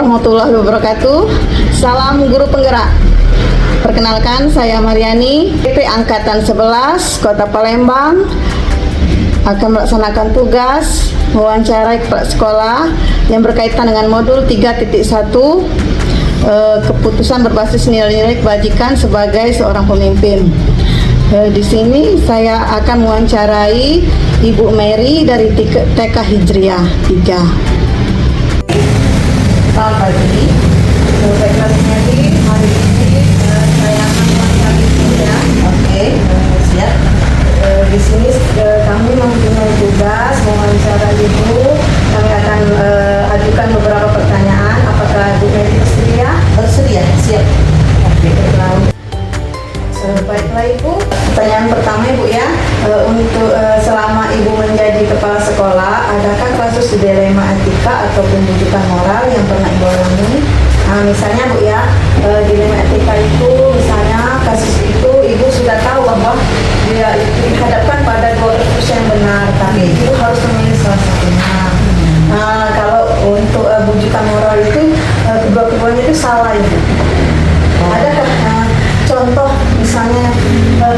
warahmatullahi wabarakatuh. Salam guru penggerak. Perkenalkan, saya Mariani, PP Angkatan 11, Kota Palembang, akan melaksanakan tugas mewawancarai kepala sekolah yang berkaitan dengan modul 3.1, keputusan berbasis nilai-nilai kebajikan sebagai seorang pemimpin. Di sini saya akan mewawancarai Ibu Mary dari TK Hijriah 3. Selamat pagi, saya kelas Mary. Hari ini saya akan mewawancarai Ibu ya. Oke, siap. Di sini kami mempunyai tugas mewawancarai Ibu. Kami akan ajukan beberapa pertanyaan. Apakah Ibu Mary bersedia? Bersedia, siap. Oke, baiklah Ibu. Pertanyaan pertama Ibu ya, untuk selama Ibu menjadi kepala sekolah, adakah kasus dilema etika atau pendidikan moral yang pernah Ibu alami? Nah, misalnya Bu ya, dilema etika itu, misalnya kasus itu Ibu sudah tahu bahwa dia dihadapkan pada dua keputusan yang benar, tapi Ibu harus memilih salah satunya. Nah, kalau untuk bujukan moral itu, kedua-keduanya itu salah Ibu. Adakah contoh misalnya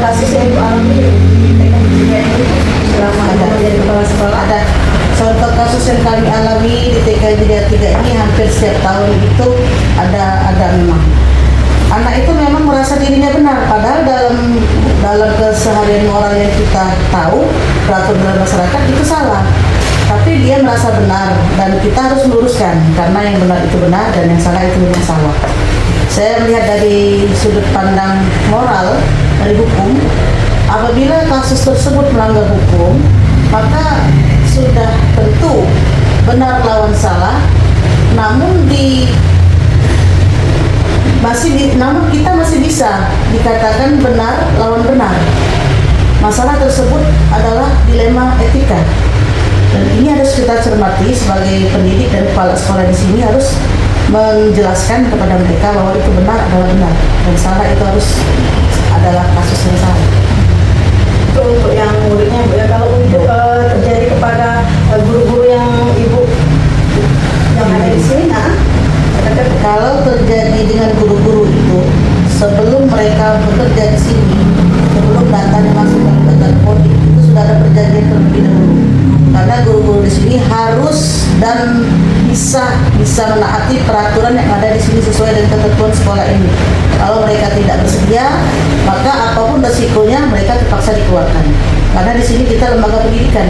kasus yang Ibu alami di TK Hijriah ini selama Ibu menjadi kepala sekolah? Ada contoh kasus yang kami alami di TK Hijriah 3 ini hampir setiap tahun itu ada memang. Anak itu memang merasa dirinya benar, padahal dalam keseharian moral yang kita tahu, peraturan dalam masyarakat itu salah. Tapi dia merasa benar dan kita harus meluruskan, karena yang benar itu benar dan yang salah itu memang salah. Saya melihat dari sudut pandang moral, dari hukum, apabila kasus tersebut melanggar hukum, maka sudah tentu benar lawan salah, namun kita masih bisa dikatakan benar lawan benar. Masalah tersebut adalah dilema etika, dan ini harus kita cermati sebagai pendidik dan kepala sekolah di sini, harus menjelaskan kepada mereka bahwa itu benar adalah benar dan salah itu harus adalah kasus yang salah. Itu untuk yang muridnya Bu ya. Kalau untuk terjadi kepada guru-guru yang Ibu yang ada di sini, kalau terjadi dengan guru-guru itu, sebelum mereka bekerja di sini, sebelum datanya masuk ke kantor poli, itu sudah ada perjanjian terlebih dahulu. Karena guru-guru di sini harus dan bisa menaati peraturan yang ada di sini sesuai dengan ketentuan sekolah ini. Kalau mereka tidak bersedia, maka apapun resikonya mereka terpaksa dikeluarkan. Karena di sini kita lembaga pendidikan,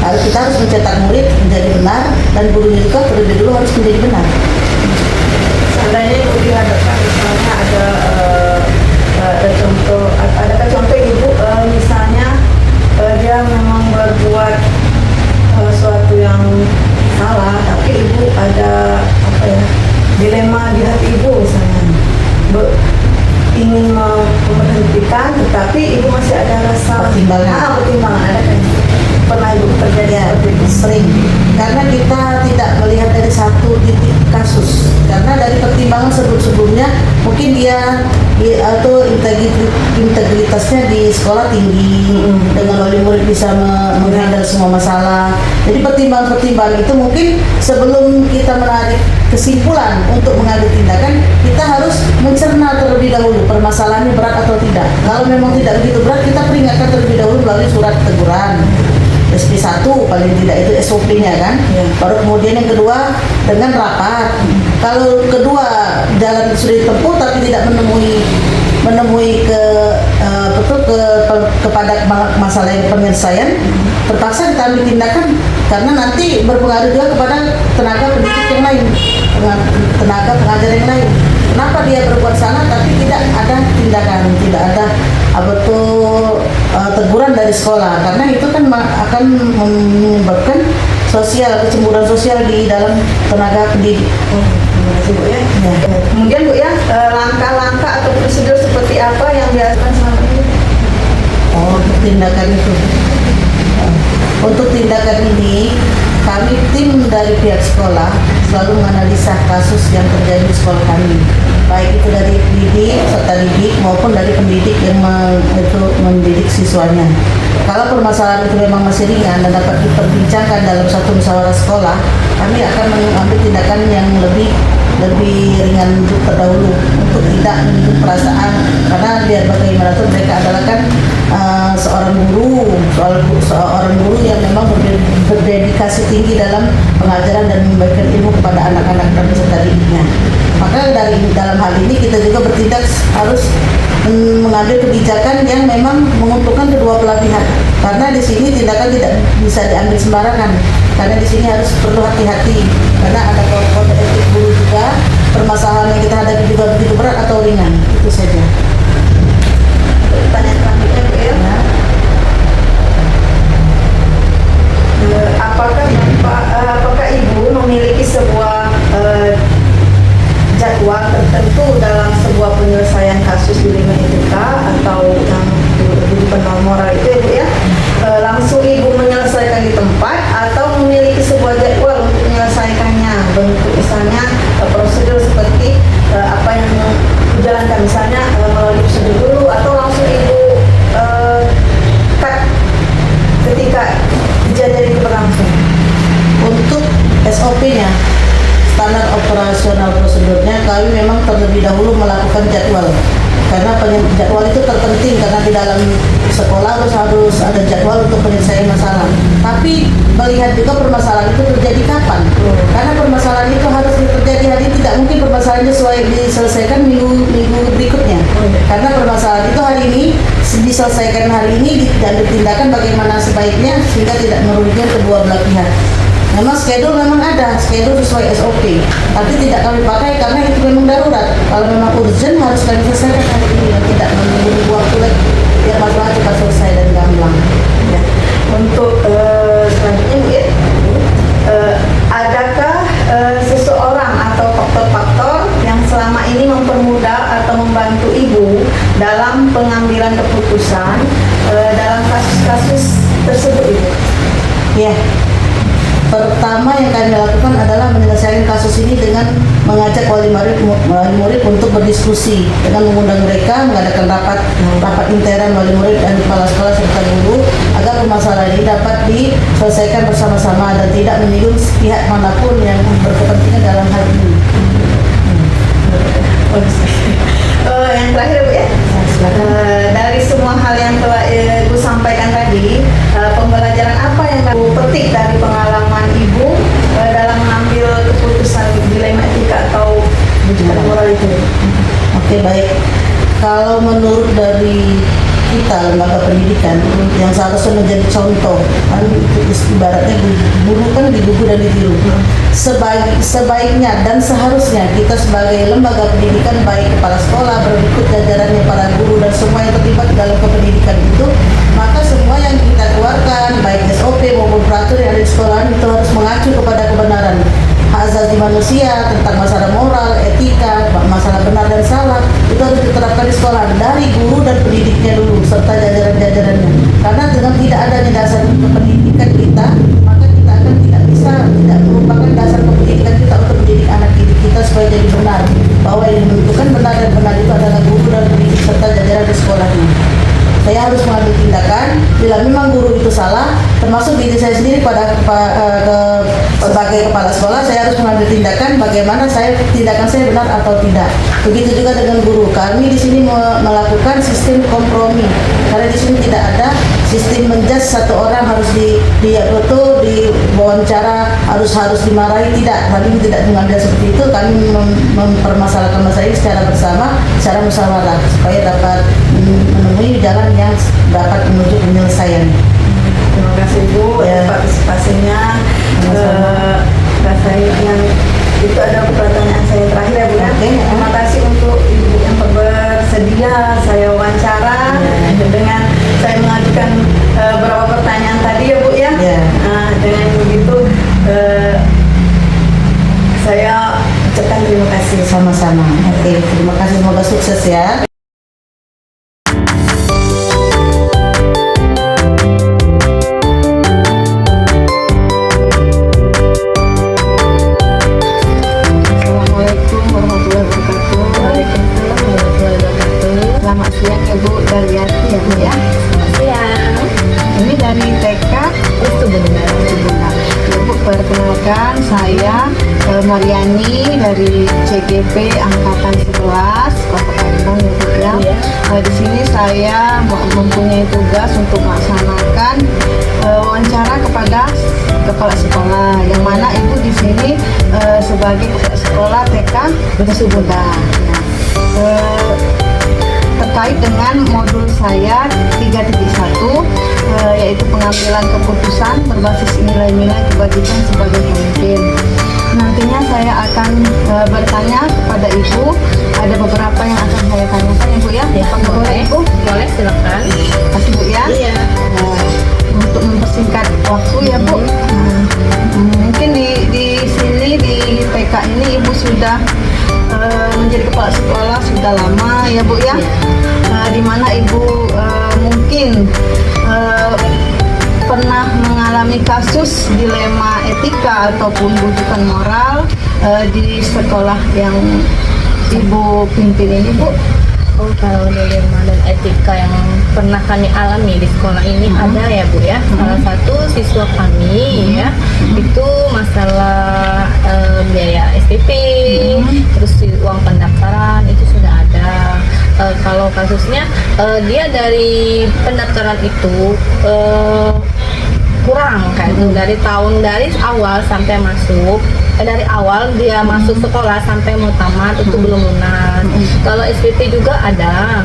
kita harus mencetak murid menjadi benar, dan gurunya juga terlebih dulu harus menjadi benar. Seandainya Ibu dihadapkan misalnya ada contoh Ibu misalnya dia memang berbuat suatu yang salah, tapi Ibu ada dilema di hati Ibu misalnya, ingin memberhentikan, tetapi Ibu masih ada rasa pertimbangan. Ada kan? Pernah Ibu terjadi seperti itu? Sering, karena kita tidak melihat dari satu titik kasus, karena dari pertimbangan sebelumnya mungkin dia atau integritasnya di sekolah tinggi, dengan wali murid bisa menghandle semua masalah. Jadi pertimbangan itu mungkin sebelum kita menarik kesimpulan untuk mengambil tindakan, kita harus mencerna terlebih dahulu permasalahannya berat atau tidak. Kalau memang tidak begitu berat, kita peringatkan terlebih dahulu melalui surat teguran SP1 paling tidak, itu SOP-nya kan. Baru kemudian yang kedua dengan rapat. Kalau kedua jalan sudah ditempuh tapi tidak menemui kepada masalah yang penyelesaian, terpaksa kita ambil tindakan, karena nanti berpengaruh juga kepada tenaga pendidik yang lain, tenaga pengajar yang lain. Kenapa dia berbuat salah tapi tidak ada tindakan, tidak ada teguran dari sekolah, karena itu kan akan menyebabkan kecemburuan sosial di dalam tenaga pendidik. Terima kasih Bu ya. Kemudian Bu ya, langkah-langkah atau prosedur seperti apa yang dilakukan selama ini? Untuk tindakan itu, untuk tindakan ini kami tim dari pihak sekolah selalu menganalisa kasus yang terjadi di sekolah kami, baik itu dari pendidik serta peserta didik maupun dari pendidik yang mendidik siswanya. Kalau permasalahan itu memang masih ringan dan dapat diperbincangkan dalam satu musyawarah sekolah, kami akan mengambil tindakan yang lebih ringan terdahulu untuk tidak menyinggung perasaan, karena biar bagaimanapun mereka adalah kan seorang guru yang memang berdedikasi tinggi dalam pengajaran dan memberikan ilmu kepada anak-anak dan peserta didiknya. Maka dalam hal ini kita juga bertindak harus mengambil kebijakan yang memang menguntungkan kedua belah pihak, karena di sini tindakan tidak bisa diambil sembarangan, karena di sini harus perlu hati-hati karena ada kode etik guru juga. Permasalahan yang kita hadapi juga begitu berat atau ringan, itu saja. Pertanyaan selanjutnya Bu ya. Apakah Ibu memiliki sebuah jadwal tertentu dalam sebuah penyelesaian kasus dilema etika atau yang kehidupan moral itu ya Bu ya? Langsung Ibu menyelesaikan di tempat atau memiliki sebuah jadwal untuk menyelesaikannya, bentuk misalnya prosedur seperti apa yang dijalankan, misalnya melalui prosedur dulu atau langsung Ibu cut ketika kejadian itu berlangsung. Untuk SOP-nya, standar operasional prosedurnya, kami memang terlebih dahulu melakukan jadwal, karena jadwal itu terpenting, karena di dalam sekolah harus ada jadwal untuk penyelesaian masalah. Tapi melihat juga permasalahan itu terjadi kapan, karena permasalahan itu harus terjadi hari ini, tidak mungkin permasalahan itu diselesaikan minggu berikutnya, karena permasalahan itu hari ini diselesaikan hari ini dan ditindakan bagaimana sebaiknya sehingga tidak merugikan kedua belah pihak. Memang schedule memang ada, schedule sesuai SOP, tapi tidak kami pakai karena itu memang darurat. Kalau memang urgent harus kami selesaikan hari ini dan tidak menunggu waktu lagi, biar masalah cepat selesai dan gamblang. Ya. Untuk selanjutnya Bu ya, adakah seseorang atau faktor-faktor yang selama ini mempermudah atau membantu Ibu dalam pengambilan keputusan dalam kasus-kasus tersebut Ibu? Ya. Pertama yang kami lakukan adalah menyelesaikan kasus ini dengan mengajak wali murid untuk berdiskusi, dengan mengundang mereka, mengadakan rapat intern wali murid dan kepala sekolah serta guru agar permasalahan ini dapat diselesaikan bersama-sama dan tidak menyinggung pihak manapun yang berkepentingan dalam hal ini. Yang terakhir Bu ya, dari semua hal yang telah Ibu sampaikan tadi, pembelajaran apa yang Ibu petik dari pengalaman Ibu dalam mengambil keputusan dilema etika atau kebijakan moral itu? Oke, baik. Kalau menurut dari kita lembaga pendidikan yang seharusnya menjadi contoh, kan ibaratnya guru kan digugu dan ditiru. Sebaiknya dan seharusnya kita sebagai lembaga pendidikan, baik kepala sekolah, berikut jajarannya para guru dan semua yang terlibat dalam kependidikan itu, maka semua yang kita keluarkan baik SOP maupun peraturan yang ada di sekolah itu harus mengacu kepada kebenaran hak asasi manusia, tentang masalah moral, etika, masalah benar dan salah, itu harus diterapkan di sekolah dari guru dan pendidiknya dulu serta jajaran-jajarannya. Karena dengan tidak adanya dasar kependidikan kita, maka kita akan tidak merupakan dasar kependidikan kita untuk mendidik anak didik kita supaya jadi benar, bahwa yang menentukan benar dan benar itu adalah guru dan pendidik serta jajaran di sekolahnya. Saya harus mengambil tindakan bila memang guru itu salah, termasuk diri saya sendiri sebagai kepala sekolah, saya harus mengambil tindakan bagaimana tindakan saya benar atau tidak. Begitu juga dengan guru. Kami di sini melakukan sistem kompromi, karena di sini tidak ada sistem menjudge satu orang harus diwawancara, harus dimarahi, tidak. Kami tidak mengambil seperti itu. Kami mempermasalahkan masalah ini secara bersama, secara musyawarah supaya dapat menemui jalan yang dapat menuju penyelesaian. Terima kasih Bu atas partisipasinya. Rasanya itu ada pertanyaan saya terakhir ya Bu ya. Terima kasih untuk Ibu yang bersedia saya wawancara dengan saya mengajukan beberapa pertanyaan tadi ya Bu ya. Dengan begitu saya ucapkan terima kasih. Sama-sama. Oke, terima kasih, semoga sukses ya. Assalamualaikum warahmatullahi wabarakatuh. Waalaikumsalam warahmatullahi saya Mariani dari CGP Angkatan 11 Kota Palembang ya Bu ya. Di sini saya mempunyai tugas untuk melaksanakan wawancara kepada kepala sekolah, yang mana Ibu di sini sebagai kepala sekolah TK Besu Bunda. Terkait dengan modul saya 3.1 yaitu pengambilan keputusan berbasis nilai-nilai kebajikan sebagai pemimpin. Nantinya saya akan bertanya kepada Ibu, ada beberapa yang akan saya tanyakan ya Bu ya. Boleh Ibu? Boleh, silakan. Kasih Bu ya. Iya. Untuk mempersingkat waktu ya Bu. Mungkin di sini di TK ini Ibu sudah menjadi kepala sekolah sudah lama ya Bu ya. Di mana Ibu mungkin pernah mengalami kasus dilema etika ataupun bujukan moral di sekolah yang Ibu pimpin ini Bu. Oh, kalau dilema dan etika yang pernah kami alami di sekolah ini ada ya Bu ya. Salah satu siswa kami ya, itu masalah biaya SPP, terus uang pendaftaran itu sudah ada. Kalau kasusnya dia dari pendaftaran itu kurang kayak itu dari awal sampai masuk dari awal dia masuk sekolah sampai mau tamat itu belum lunas. Kalau SPP juga ada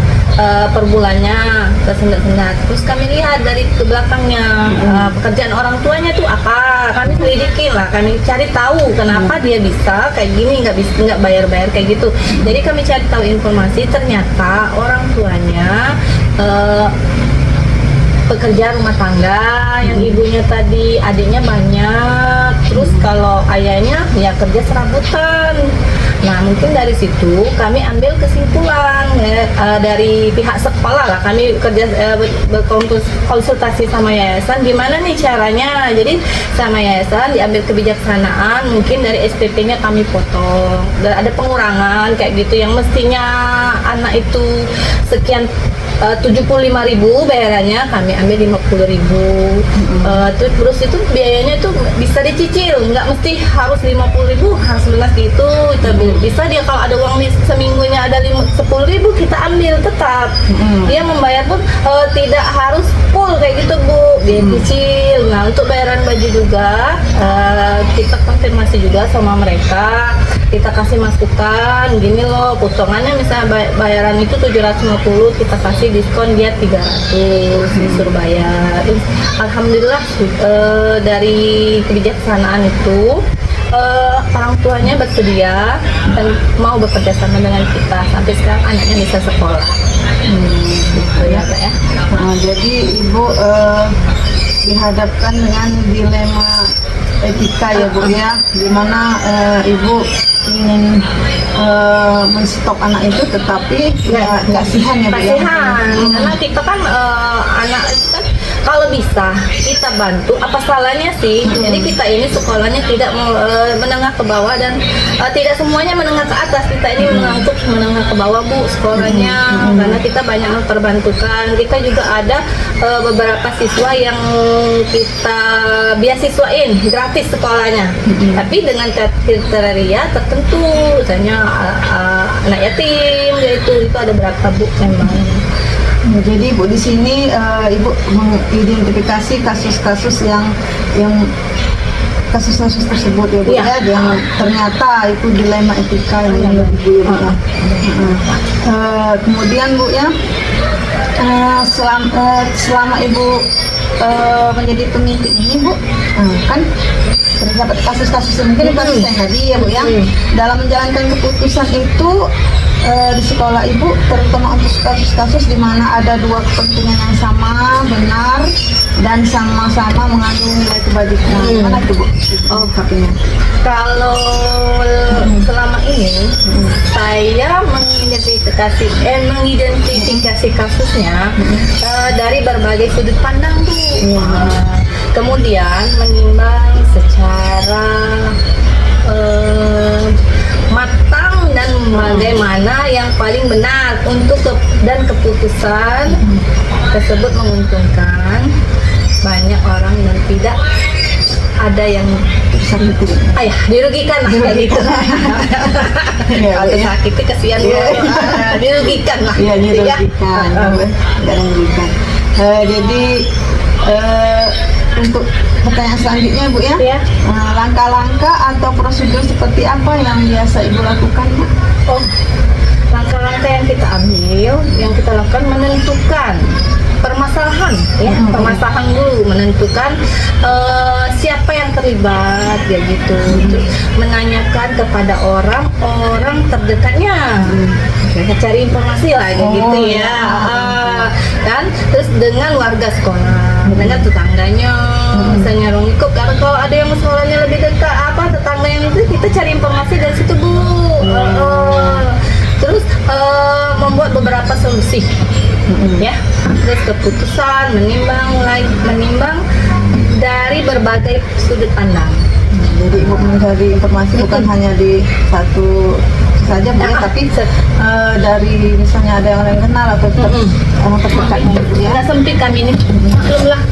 per bulannya tersendat-sendat. Terus kami lihat dari ke belakangnya pekerjaan orang tuanya tuh apa, kami selidiki lah, kami cari tahu kenapa dia bisa kayak gini, nggak bayar kayak gitu. Jadi kami cari tahu informasi, ternyata orang tuanya pekerja rumah tangga, yang ibunya tadi adiknya banyak, terus kalau ayahnya ya kerja serabutan. Nah mungkin dari situ kami ambil kesimpulan ya, dari pihak sekolah lah, kami berkonsultasi sama yayasan gimana nih caranya. Jadi sama yayasan diambil kebijaksanaan, mungkin dari SPP-nya kami potong dan ada pengurangan kayak gitu, yang mestinya anak itu sekian 75.000 bayarannya kami ambil 50.000. Terus itu biayanya itu bisa dicicil, nggak mesti harus 50.000 harus lunas gitu. Bisa dia kalau ada uang seminggunya ada 10.000 kita ambil tetap. Dia membayar pun tidak harus full kayak gitu Bu, dia cicil. Nah untuk bayaran baju juga kita konfirmasi juga sama mereka, kita kasih masukan gini loh, potongannya misalnya bayaran itu 750, kita kasih diskon dia 300 disuruh bayar. Alhamdulillah dari kebijaksanaan itu orang tuanya bersedia dan mau bekerja sama dengan kita, sampai sekarang anaknya bisa sekolah. Gitu ya Pak ya. Jadi Ibu dihadapkan dengan dilema etika ya Bu ya, dimana Ibu ingin menstok anak itu tetapi ya kasihan ya Bu ya. Kasihan, karena kita kan anak itu kan kalau bisa kita bantu, apa salahnya sih? Jadi kita ini sekolahnya tidak menengah ke bawah dan tidak semuanya menengah ke atas. Kita ini menengah ke bawah Bu sekolahnya, karena kita banyak terbantukan. Kita juga ada beberapa siswa yang kita beasiswain gratis sekolahnya, tapi dengan kriteria tertentu, misalnya anak yatim, yaitu itu ada berapa Bu memang. Jadi Bu di sini Ibu mengidentifikasi kasus-kasus yang kasus-kasus tersebut ya Bu ya, yang ternyata itu dilema etika yang lebih Bu ya. Kemudian Bu ya, selama Ibu menjadi pemimpin ini Bu, kan terdapat kasus-kasus mungkin kasus yang tadi ya Bu ya, dalam menjalankan keputusan itu di sekolah Ibu, terutama untuk kasus-kasus di mana ada dua kepentingan yang sama, benar dan sama-sama mengandung nilai kebajikan. Mana itu Bu? Oh, kakinya. Kalau selama ini saya mengidentifikasi kasusnya dari berbagai sudut pandang Bu. Kemudian menimbang secara matang dan bagaimana yang paling benar untuk dan keputusan tersebut menguntungkan banyak orang dan tidak ada yang ayah dirugikan lah kayak gitu. Iya, Kalau iya. sakitnya kesian Iya. dirugikan lah. Iya, gitu ya. dirugikan. Nggak dirugikan. Jadi untuk pertanyaan selanjutnya Bu ya, Iya. langkah-langkah atau prosedur seperti apa yang biasa Ibu lakukan Bu? Oh, langkah-langkah yang kita ambil, yang kita lakukan menentukan permasalahan, ya, permasalahan dulu, menentukan siapa yang terlibat, ya gitu. Terus menanyakan kepada orang terdekatnya, cari informasi lah, kayak gitu ya. Kan, terus dengan warga sekolah, dengan tetangganya, misalnya Rongkop, karena kalau ada yang sekolahnya lebih dekat, tetangga yang itu kita cari informasi dari situ Bu. Terus membuat beberapa solusi, ya. Terus keputusan menimbang dari berbagai sudut pandang. Jadi Ibu mencari informasi bukan hanya di satu saja Bu ya, Ah, tapi dari misalnya ada orang yang kenal atau orang terdekatnya Bu ya. Nggak sempit kami ini, maklum lah.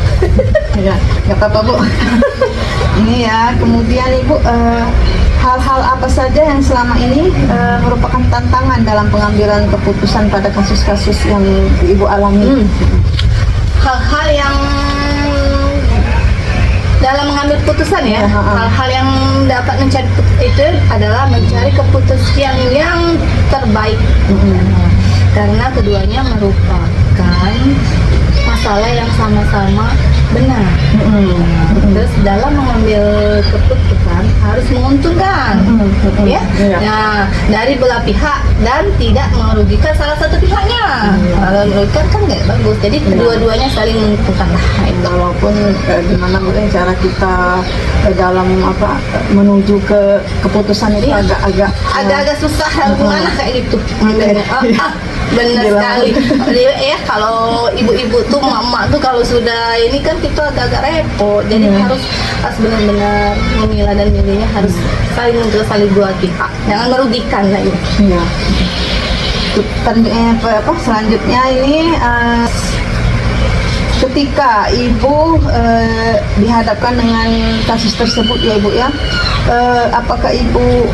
Ya, nggak apa-apa Bu. Ini ya, kemudian Ibu hal-hal apa saja yang selama ini merupakan tantangan dalam pengambilan keputusan pada kasus-kasus yang Ibu alami? Hal-hal yang dalam mengambil keputusan ya, Ya, hal-hal yang dapat mencari itu adalah mencari keputusan yang terbaik. Karena keduanya merupakan masalah yang sama-sama benar. Terus dalam mengambil keputusan harus menguntungkan, ya. Iya. Nah, dari belah pihak dan tidak merugikan salah satu pihaknya. Kalau merugikan kan nggak bagus. Jadi kedua-duanya saling menguntungkan lah. Itu. Walaupun gimana Bu ya, cara kita dalam menuju ke keputusan itu Iya. agak-agak susah gimana kayak gitu. Benar Gila. sekali. Ya kalau ibu-ibu tuh, mak-mak tuh kalau sudah ini kan kita agak-agak repot. Jadi harus benar-benar memilah dan milihnya harus saling dua pihak. Jangan merugikan lah ya. Iya. Selanjutnya ini ketika Ibu dihadapkan dengan kasus tersebut ya Ibu ya, apakah Ibu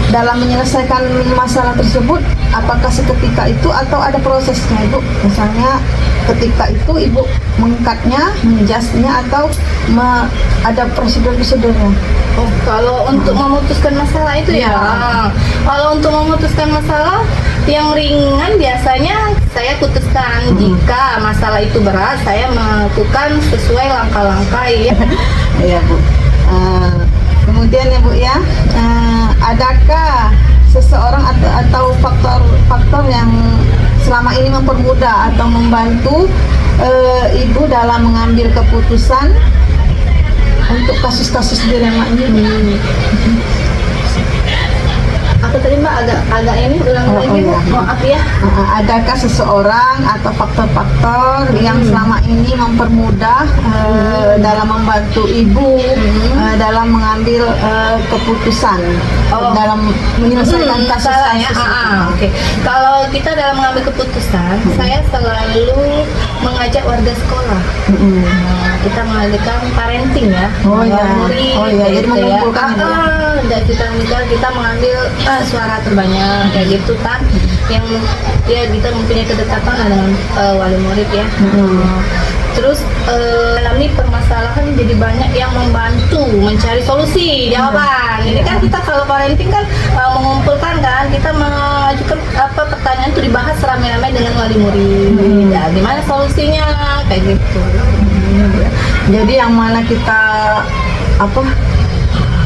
dalam menyelesaikan masalah tersebut, apakah seketika itu atau ada prosesnya Ibu? Misalnya ketika itu Ibu mengangkatnya, menjasnya atau ada prosedur-prosedurnya? Oh, kalau untuk memutuskan masalah itu ya. Kalau untuk memutuskan masalah yang ringan biasanya saya putuskan. Jika masalah itu berat, saya melakukan sesuai langkah-langkah ya. Iya Bu. Kemudian ya Bu ya, adakah seseorang atau faktor yang selama ini mempermudah atau membantu Ibu dalam mengambil keputusan untuk kasus-kasus dilema ini? Aku tadi Mbak agak ini ulang lagi Bu. iya. Maaf ya. Adakah seseorang atau faktor-faktor yang selama ini mempermudah dalam membantu Ibu dalam mengambil keputusan dalam menyelesaikan kasus Masalahnya, oke. Kalau kita dalam mengambil keputusan, saya selalu mengajak warga sekolah. Nah, kita mengadakan parenting ya. Oh, iya. Murid, Oh, iya. Jadi gitu mengumpulkan itu ya? Dan kita mengambil suara terbanyak kayak gitu kan. Yang ya kita mempunyai kedekatan dengan wali murid ya. Terus dalam ini permasalahan jadi banyak yang membantu mencari solusi jawaban. Ini kan kita kalau parenting kan mengumpulkan kan, kita mengajukan pertanyaan itu dibahas ramai-ramai dengan wali murid. Ya, gimana solusinya kayak gitu. Jadi yang mana kita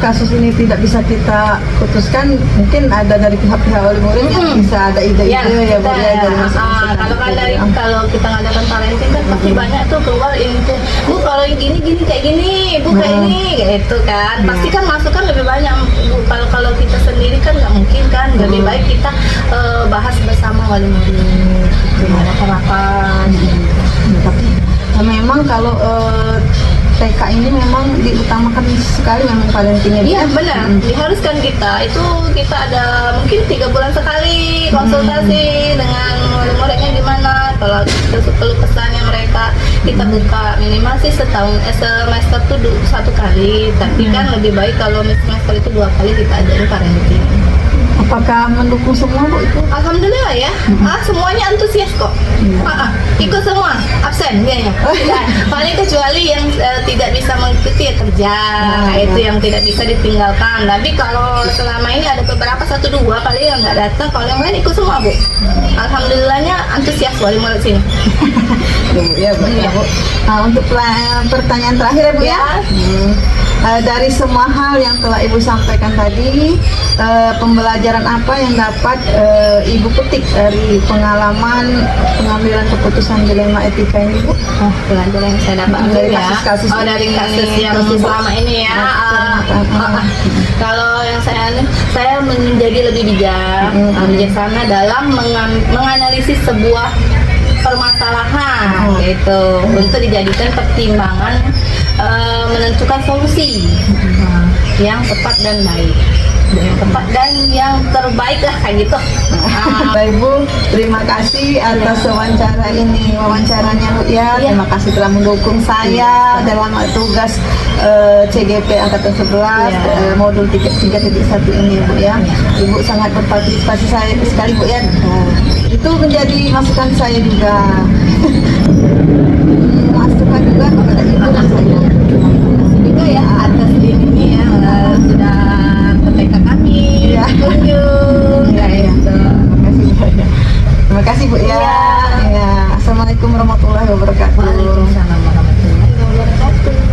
kasus ini tidak bisa kita putuskan, mungkin ada dari pihak-pihak wali murid yang bisa ada ide-ide ya Bu ya, dari masukan-masukan. Kalau kita ngadakan parenting kan pasti banyak tuh keluar info. Bu kalau yang gini kayak gini, Bu kayak ini gitu kan. Pasti kan masukan lebih banyak Bu. Kalau kita sendiri kan nggak mungkin kan. Lebih baik kita bahas bersama wali murid. Rapat. Tapi memang kalau TK ini memang diutamakan sekali memang parentingnya. Iya benar, diharuskan kita ada mungkin 3 bulan sekali konsultasi dengan murid-muridnya gimana. Kalau kalau keluh kesahnya mereka kita buka minimal sih setahun semester tuh satu kali, tapi kan lebih baik kalau semester itu 2 kali kita ajarin parenting. Apakah mendukung semua Bu itu? Alhamdulillah ya, semuanya antusias kok. Ikut semua, absen dia ya. Paling kecuali yang tidak bisa mengikuti ya kerja, itu yang tidak bisa ditinggalkan. Tapi kalau selama ini ada beberapa 1-2 paling yang nggak datang, kalau yang lain ikut semua Bu. Alhamdulillahnya antusias wali murid sini. Ya Bu. Ya, Bu. Untuk pertanyaan terakhir ya Bu ya. Dari semua hal yang telah Ibu sampaikan tadi, pembelajaran apa yang dapat Ibu petik dari pengalaman pengambilan keputusan dilema etika ini Bu? Pelajaran yang saya dapat Dari ya. kasus-kasus Dari kasus ini, yang kasus selama ini ya. Kalau yang saya menjadi lebih bijak, bijaksana dalam menganalisis sebuah permasalahan gitu untuk dijadikan pertimbangan menentukan solusi yang tepat dan baik, yang tepat dan yang terbaik lah kayak gitu. Bapak Ibu, terima kasih atas wawancaranya Bu ya. Terima kasih telah mendukung saya dalam tugas CGP Angkatan 11 modul 3.1 ini Bu ya. Ibu sangat berpartisipasi saya sekali Bu ya. Itu menjadi masukan saya juga. Masukan juga kepada Ibu dan saya. Juga ya atas ini ya sudah PTK kami kunjung kayak gitu. Terima kasih Bu ya. Ya. Assalamualaikum warahmatullahi wabarakatuh. Waalaikumsalam warahmatullahi wabarakatuh.